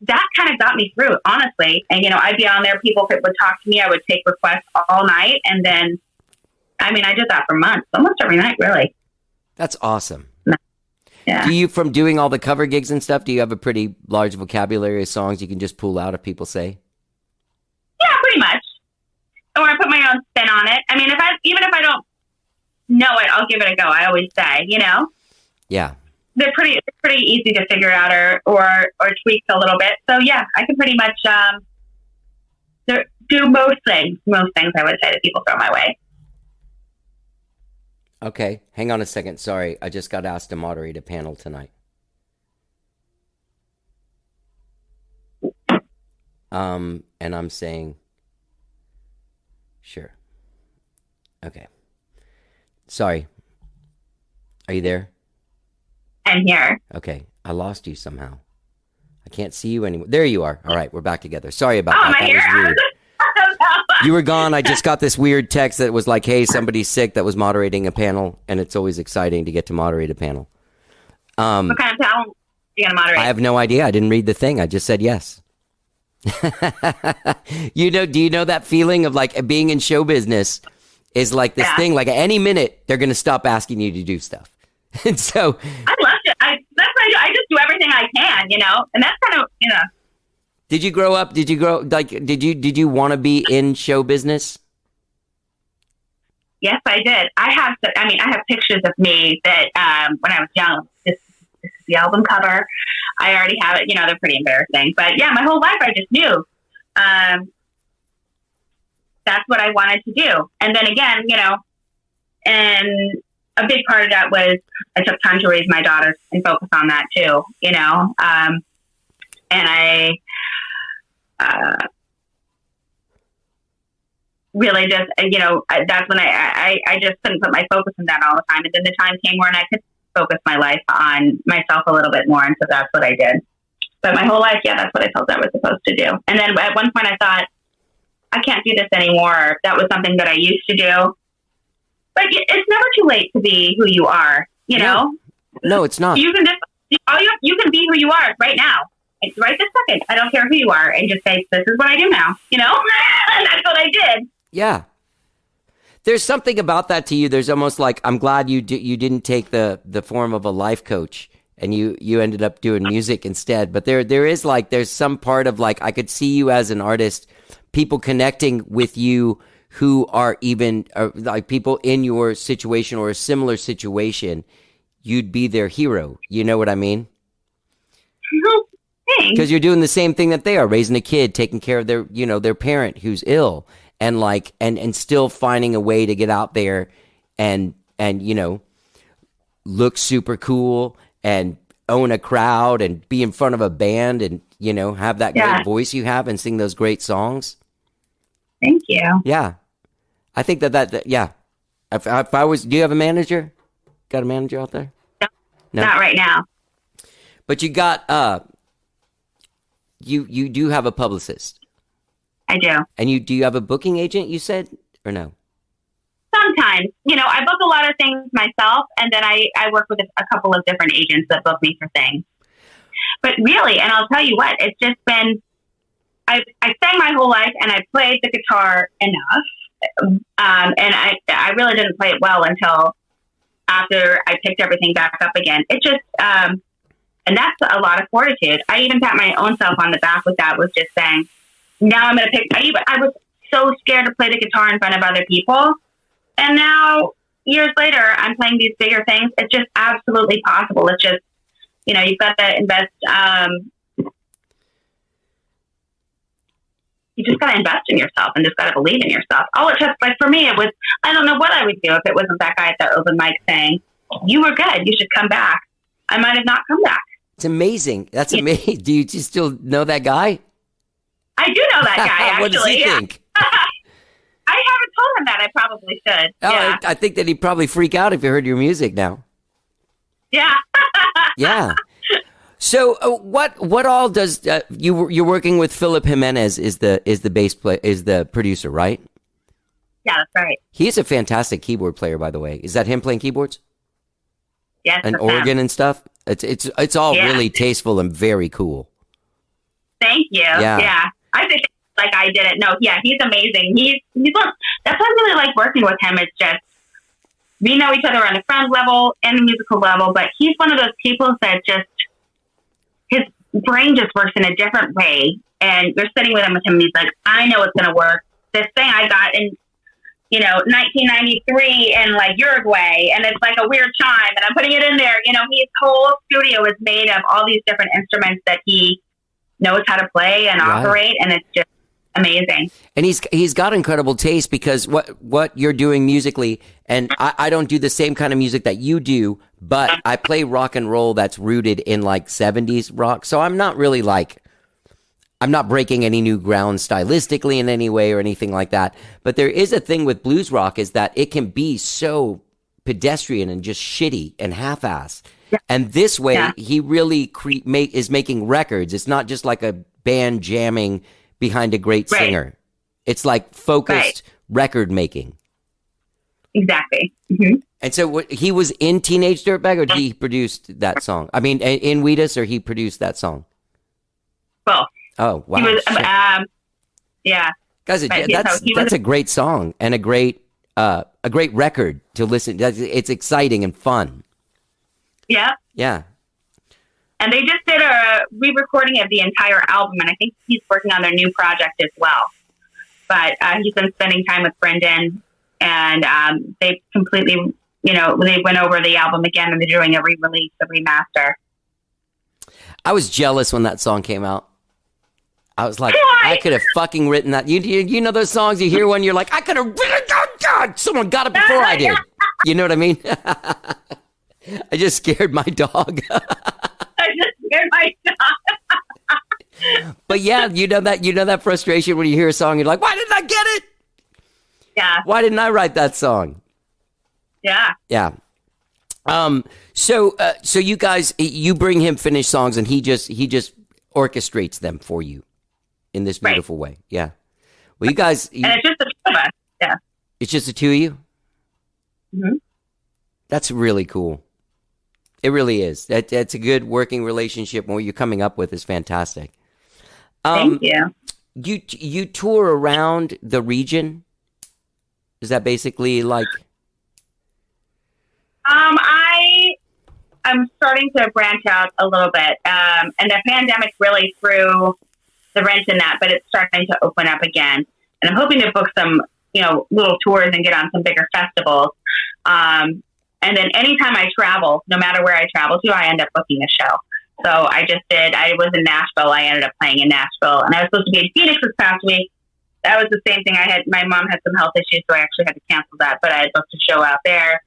that kind of got me through, honestly. And, I'd be on there. People would talk to me. I would take requests all night. And then, I did that for months, almost every night, really. That's awesome. Yeah. Do you, from doing all the cover gigs and stuff, do you have a pretty large vocabulary of songs you can just pull out if people say? Yeah, pretty much. Or I put my own spin on it. Even if I don't know it, I'll give it a go. I always say, Yeah. They're pretty easy to figure out or tweak a little bit. So yeah, I can pretty much do most things. Most things I would say that people throw my way. Okay, hang on a second. Sorry, I just got asked to moderate a panel tonight. And I'm saying, sure. Okay. Sorry. Are you there? I'm here. Okay, I lost you somehow. I can't see you anymore. There you are. All right, we're back together. Sorry about that. Am I That here? was weird. You were gone. I just got this weird text that was like, hey, somebody's sick that was moderating a panel, and it's always exciting to get to moderate a panel. What kind of talent are you going to moderate? I have no idea. I didn't read the thing. I just said yes. Do you know that feeling of like being in show business is like this thing, like at any minute, they're going to stop asking you to do stuff. And so I love it. That's what I do. I just do everything I can, and that's kind of, Did you grow up? Did you want to be in show business? Yes, I did. I have pictures of me that when I was young. This is the album cover. I already have it. They're pretty embarrassing. But yeah, my whole life I just knew that's what I wanted to do. And then again, and a big part of that was I took time to raise my daughters and focus on that too, and I really just, that's when I just couldn't put my focus on that all the time. And then the time came when I could focus my life on myself a little bit more. And so that's what I did. But my whole life, yeah, that's what I felt I was supposed to do. And then at one point I thought, I can't do this anymore. That was something that I used to do. But it's never too late to be who you are, know? No, it's not. You can you can be who you are right now. Right this second. I don't care who you are. And just say, this is what I do now, and that's what I did. Yeah. There's something about that to you. There's almost like, I'm glad you didn't take the form of a life coach and you ended up doing music instead. But there's some part of like, I could see you as an artist, people connecting with you who are even like people in your situation or a similar situation. You'd be their hero. You know what I mean? Because you're doing the same thing that they are, raising a kid, taking care of their parent who's ill. And like, and still finding a way to get out there and look super cool and own a crowd and be in front of a band and, have that great voice you have and sing those great songs. Thank you. Yeah. I think that yeah. If I was, do you have a manager? Got a manager out there? No, not right now. But you got, you do have a publicist. I do. And do you have a booking agent, you said, or no? Sometimes. I book a lot of things myself, and then I work with a couple of different agents that book me for things. But really, and I'll tell you what, it's just been, I sang my whole life, and I played the guitar enough, and I really didn't play it well until after I picked everything back up again. It just, and that's a lot of fortitude. I even pat my own self on the back with that, was just saying, now I'm going to pick. I was so scared to play the guitar in front of other people. And now, years later, I'm playing these bigger things. It's just absolutely possible. It's just, you've got to invest. You just got to invest in yourself and just got to believe in yourself. All it took, like for me, it was, I don't know what I would do if it wasn't that guy at the open mic saying, you were good, you should come back. I might have not come back. It's amazing. That's amazing. Do you still know that guy? I do know that guy, actually. What does he think? I haven't told him that. I probably should. Oh, yeah. I think that he'd probably freak out if he heard your music now. Yeah. Yeah. So what all does you're working with Philip Jimenez is the producer, right? Yeah, that's right. He's a fantastic keyboard player, by the way. Is that him playing keyboards? Yes. And organ and stuff? It's all really tasteful and very cool. Thank you. Yeah. I think like I did it. No, yeah, he's amazing. He's that's why I really like working with him. It's just, we know each other on the friend level and the musical level, but he's one of those people that just, his brain just works in a different way. And you're sitting with him and he's like, I know it's going to work. This thing I got in, 1993 in like Uruguay, and it's like a weird chime, and I'm putting it in there. His whole studio is made of all these different instruments that he knows how to play and operate, and it's just amazing. And he's got incredible taste, because what you're doing musically, and I don't do the same kind of music that you do, but I play rock and roll that's rooted in like 70s rock. So I'm not really like, I'm not breaking any new ground stylistically in any way or anything like that. But there is a thing with blues rock, is that it can be so pedestrian and just shitty and half-ass. And this way, he really is making records. It's not just like a band jamming behind a great singer. It's like focused record making. Exactly. Mm-hmm. And so he was in Teenage Dirtbag, or he produced that song? I mean, in Wheatus, or he produced that song? Both. Oh, wow. He was, yeah. Guys, that's a great song and a great record to listen. It's exciting and fun. Yeah. Yeah. And they just did a re-recording of the entire album, and I think he's working on their new project as well. But he's been spending time with Brendan and they completely, they went over the album again, and they're doing a re-release, a remaster. I was jealous when that song came out. I was like, Why? I could have fucking written that. You know those songs you hear when you're like, I could have written it. Oh, God, someone got it before I did. You know what I mean? I just scared my dog. I just scared my dog. But yeah, you know that frustration when you hear a song, you're like, why didn't I get it? Yeah. Why didn't I write that song? Yeah. Yeah. So you guys, you bring him finished songs, and he just orchestrates them for you in this beautiful way. Yeah. Well, you guys, and it's just the two of us. Yeah. It's just the two of you. Mm-hmm. That's really cool. It really is. That's a good working relationship. And what you're coming up with is fantastic. Thank you. You tour around the region. Is that basically like? I'm starting to branch out a little bit, and the pandemic really threw the wrench in that, but it's starting to open up again. And I'm hoping to book some, little tours and get on some bigger festivals. And then anytime I travel, no matter where I travel to, I end up booking a show. So I was in Nashville. I ended up playing in Nashville, and I was supposed to be in Phoenix this past week. That was the same thing. My mom had some health issues, so I actually had to cancel that, but I had booked a show out there.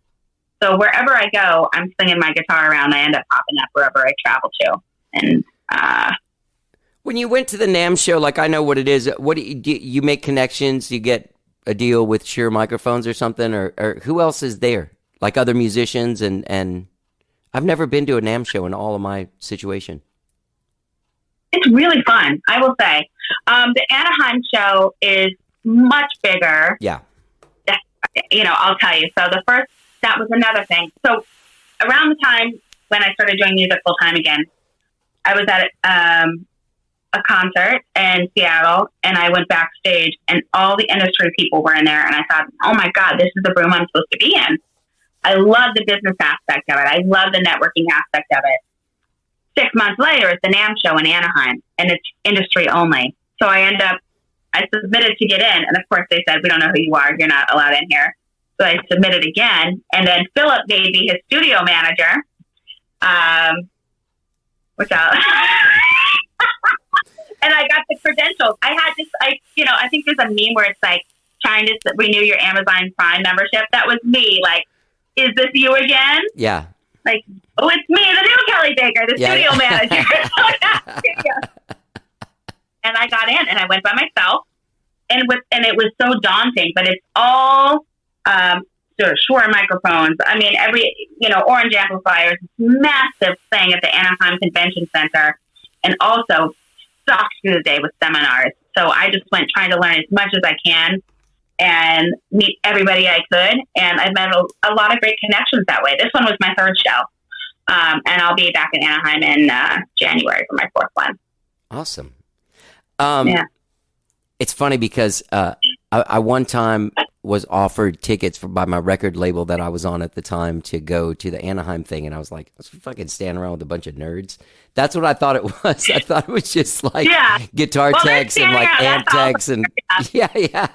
So wherever I go, I'm slinging my guitar around. I end up popping up wherever I travel to. And when you went to the NAMM show, like I know what it is. What do you make connections? You get a deal with Shure microphones or something, or who else is there? Like other musicians and I've never been to a NAMM show in all of my situation. It's really fun, I will say. The Anaheim show is much bigger. Yeah. I'll tell you. So that was another thing. So around the time when I started doing music full time again, I was at a concert in Seattle, and I went backstage, and all the industry people were in there, and I thought, oh my God, this is the room I'm supposed to be in. I love the business aspect of it. I love the networking aspect of it. 6 months later, it's the NAMM show in Anaheim, and it's industry only. So I submitted to get in, and of course they said, we don't know who you are. You're not allowed in here. So I submitted again, and then Philip gave me his studio manager, which and I got the credentials. I had this, I think there's a meme where it's like trying to renew your Amazon Prime membership. That was me. Like, is this you again? Yeah. Like, oh, it's me, the new Kelli Baker, the studio manager. And I got in, and I went by myself, and it was so daunting, but it's all sort of Shure microphones. I mean, orange amplifiers, massive thing at the Anaheim Convention Center, and also stalked through the day with seminars. So I just went trying to learn as much as I can and meet everybody I could. And I've met a lot of great connections that way. This one was my third show. And I'll be back in Anaheim in January for my fourth one. Awesome. Yeah. It's funny because I one time was offered tickets by my record label that I was on at the time to go to the Anaheim thing, and I was like, let's fucking stand around with a bunch of nerds. That's what I thought it was. I thought it was just like guitar techs and like amp techs and yeah.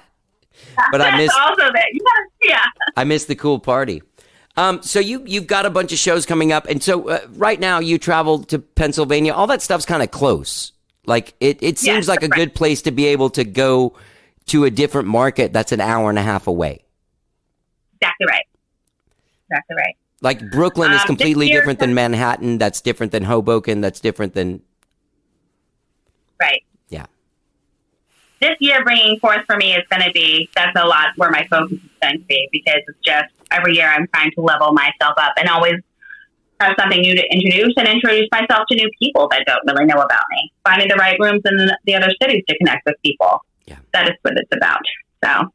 But I missed also that. Yeah. I missed the cool party. So you've got a bunch of shows coming up, and so right now you travel to Pennsylvania. All that stuff's kind of close. Like it seems like a good place to be able to go to a different market that's an hour and a half away. Exactly right. Like Brooklyn is completely different than Manhattan. That's different than Hoboken. That's different than. Right. Yeah. This year bringing forth for me is going to be, that's a lot where my focus is going to be, because it's just every year I'm trying to level myself up and always have something new to introduce and introduce myself to new people that don't really know about me. Finding the right rooms in the other cities to connect with people. Yeah. That is what it's about. So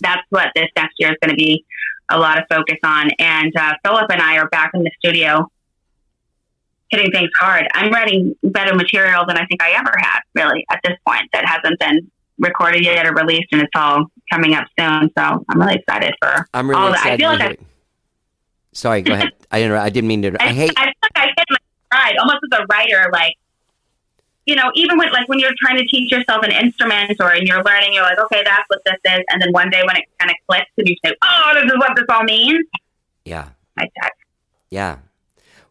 that's what this next year is going to be a lot of focus on. And Philip and I are back in the studio hitting things hard. I'm writing better material than I think I ever had, really, at this point, that hasn't been recorded yet or released, and it's all coming up soon. So I'm really excited for I'm really all that. excited I feel to like hear it. Sorry, go ahead. I didn't mean to. I feel like I hit my stride almost as a writer. Like, even when you're trying to teach yourself an instrument or and you're learning, you're like, okay, that's what this is. And then one day when it kind of clicks and you say, oh, this is what this all means. Yeah. Like that. Yeah.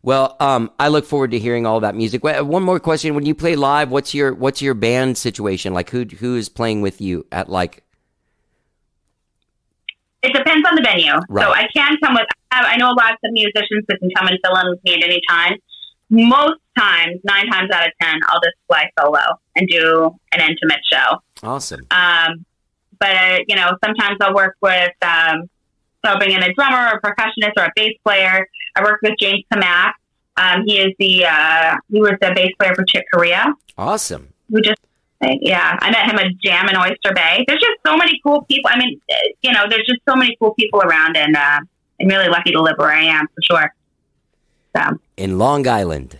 Well, I look forward to hearing all that music. One more question. When you play live, what's your band situation? Like who is playing with you at like? It depends on the venue. Right. So I can come with, I know lots of musicians that can come and fill in with me at any time. Most times, 9 times out of 10, I'll just fly solo and do an intimate show. Awesome. But sometimes I'll work with, so I'll bring in a drummer or a percussionist or a bass player. I worked with James Kamak. He was the bass player for Chick Corea. Awesome. I met him at Jam in Oyster Bay. There's just so many cool people. I mean, there's just so many cool people around, and I'm really lucky to live where I am, for sure. So in Long Island.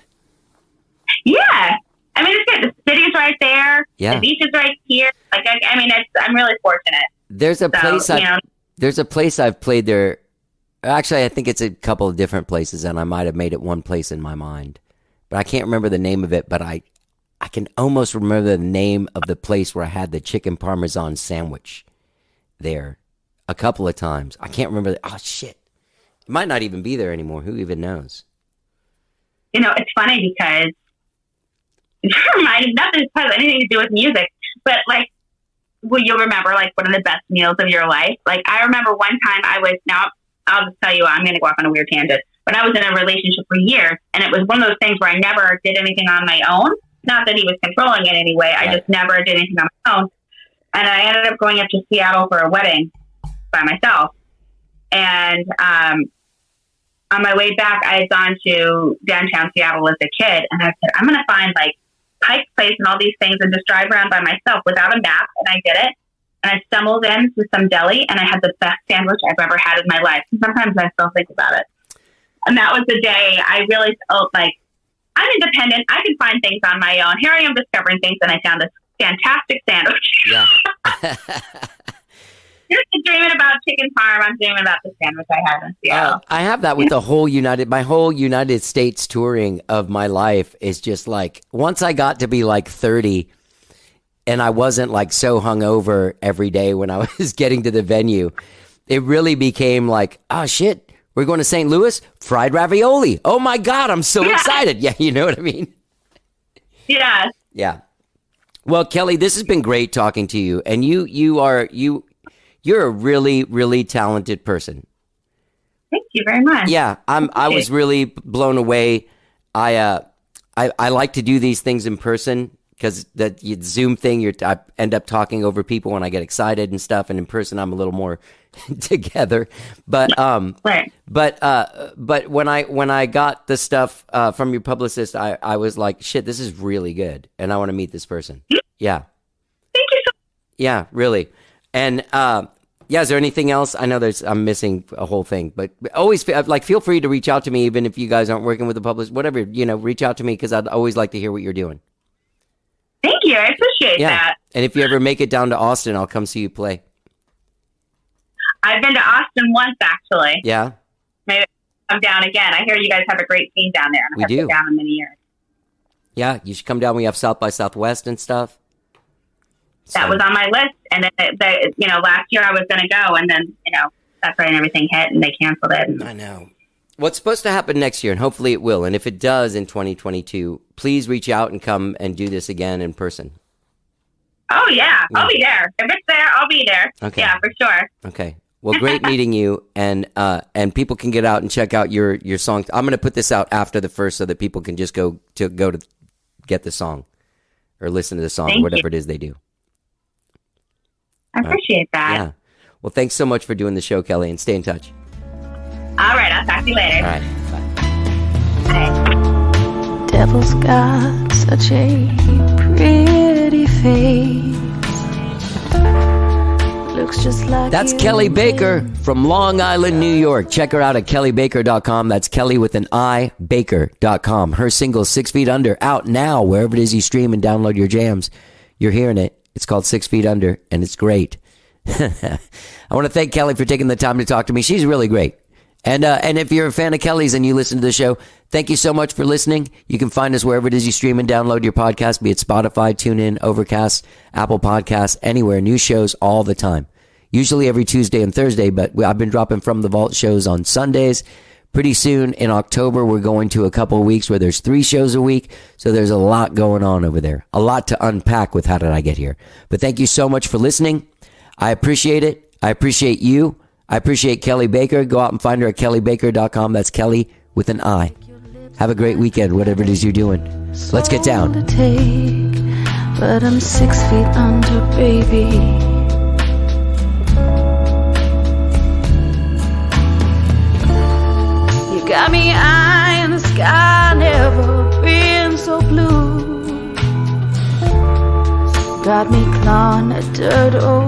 Yeah. I mean, it's good. The city's right there. Yeah. The beach is right here. Like, I'm really fortunate. There's a place I've played there. Actually, I think it's a couple of different places, and I might have made it one place in my mind, but I can't remember the name of it. But I can almost remember the name of the place where I had the chicken parmesan sandwich there a couple of times. I can't remember. Oh shit! It might not even be there anymore. Who even knows? It's funny because nothing has anything to do with music, but like, you'll remember like one of the best meals of your life. Like I remember one time I'll just tell you, I'm going to go off on a weird tangent, but I was in a relationship for years, and it was one of those things where I never did anything on my own. Not that he was controlling in any way. Right. I just never did anything on my own. And I ended up going up to Seattle for a wedding by myself. And on my way back, I had gone to downtown Seattle as a kid, and I said, I'm going to find like Pike Place and all these things and just drive around by myself without a map. And I did it. And I stumbled into some deli, and I had the best sandwich I've ever had in my life. And sometimes I still think about it. And that was the day I really felt like I'm independent. I can find things on my own. Here I am discovering things, and I found this fantastic sandwich. Yeah. You're dreaming about chicken parm. I'm dreaming about the sandwich I had in Seattle. I have that with my whole United States touring of my life is just like, once I got to be like 30 and I wasn't like so hungover every day when I was getting to the venue, it really became like, oh shit, we're going to St. Louis, fried ravioli. Oh my God, I'm so excited. Yeah, you know what I mean? Yeah. Yeah. Well, Kelli, this has been great talking to you. And you're a really, really talented person. Thank you very much. Yeah, I was really blown away. I like to do these things in person because that Zoom thing, I end up talking over people when I get excited and stuff, and in person I'm a little more together. But right. But when I got the stuff from your publicist, I was like, shit, this is really good, and I want to meet this person. Yeah. Thank you so much. Yeah, really. And yeah, is there anything else? I know I'm missing a whole thing, but always feel free to reach out to me, even if you guys aren't working with the publicist, whatever, reach out to me because I'd always like to hear what you're doing. Thank you. I appreciate that. And if you ever make it down to Austin, I'll come see you play. I've been to Austin once, actually. Yeah. Maybe I'm down again. I hear you guys have a great scene down there. And we do. Been down in many years. Yeah, you should come down. We have South by Southwest and stuff. That was on my list, and then last year I was going to go, and then that's right, and everything hit, and they canceled it. I know. What's supposed to happen next year, and hopefully it will, and if it does in 2022, please reach out and come and do this again in person. Oh yeah, I'll be there. If it's there, I'll be there. Okay. Yeah, for sure. Okay. Well, great meeting you, and people can get out and check out your song. I'm going to put this out after the first, so that people can just go to get the song, or listen to the song, whatever it is they do. I appreciate that. Yeah. Well, thanks so much for doing the show, Kelli, and stay in touch. All right. I'll talk to you later. All right. Bye. Bye. Devil's got such a pretty face. Looks just like That's you. Kelli Baker from Long Island, New York. Check her out at kellybaker.com. That's Kelli with an I, Baker.com. Her single 6 Feet Under out now, wherever it is you stream and download your jams. You're hearing it. It's called 6 Feet Under, and it's great. I want to thank Kelli for taking the time to talk to me. She's really great. And if you're a fan of Kelly's and you listen to the show, thank you so much for listening. You can find us wherever it is you stream and download your podcast, be it Spotify, TuneIn, Overcast, Apple Podcasts, anywhere. New shows all the time. Usually every Tuesday and Thursday, but I've been dropping From the Vault shows on Sundays. Pretty soon in October, we're going to a couple of weeks where there's 3 shows a week. So there's a lot going on over there. A lot to unpack with How Did I Get Here? But thank you so much for listening. I appreciate it. I appreciate you. I appreciate Kelli Baker. Go out and find her at kellybaker.com. That's Kelly with an I. Have a great weekend, whatever it is you're doing. Let's get down. To take, but I'm 6 feet under, baby. You got me eyeing the sky, never been so blue. Got me clawing at dirt, oh,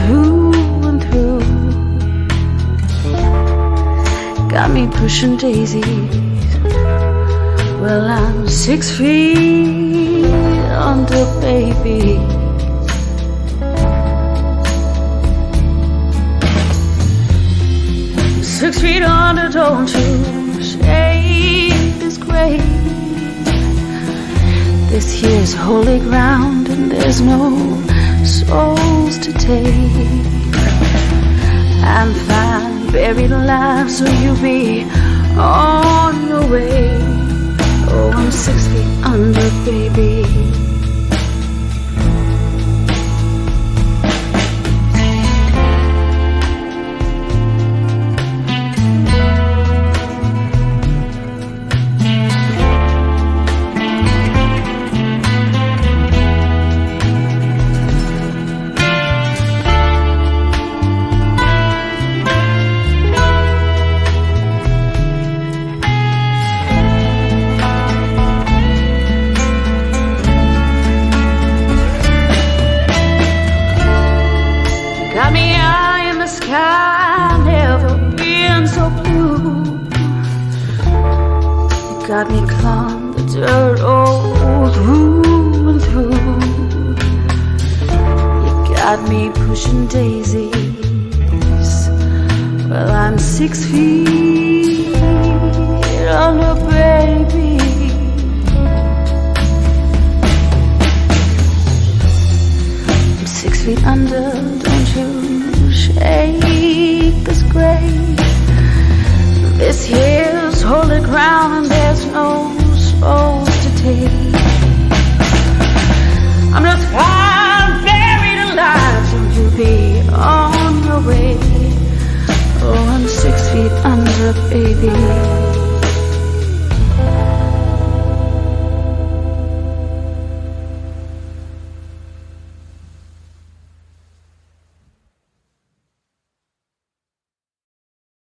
through and through. Got me pushing daisies. Well, I'm 6 feet under, baby. I'm 6 feet under, don't you shade this grave. This here's holy ground and there's no souls to take. I'm fine, buried alive, so you be on your way. Oh, I'm 6 feet under, baby. Got me eye in the sky, never been so blue. You got me clawing the dirt, oh, through and through. You got me pushing daisies. Well, I'm 6 feet under, baby. I'm 6 feet under, don't you shake this grave. This here's holy ground and there's no souls to take. I'm just found buried alive, so you be on your way. Oh, I'm 6 feet under, baby.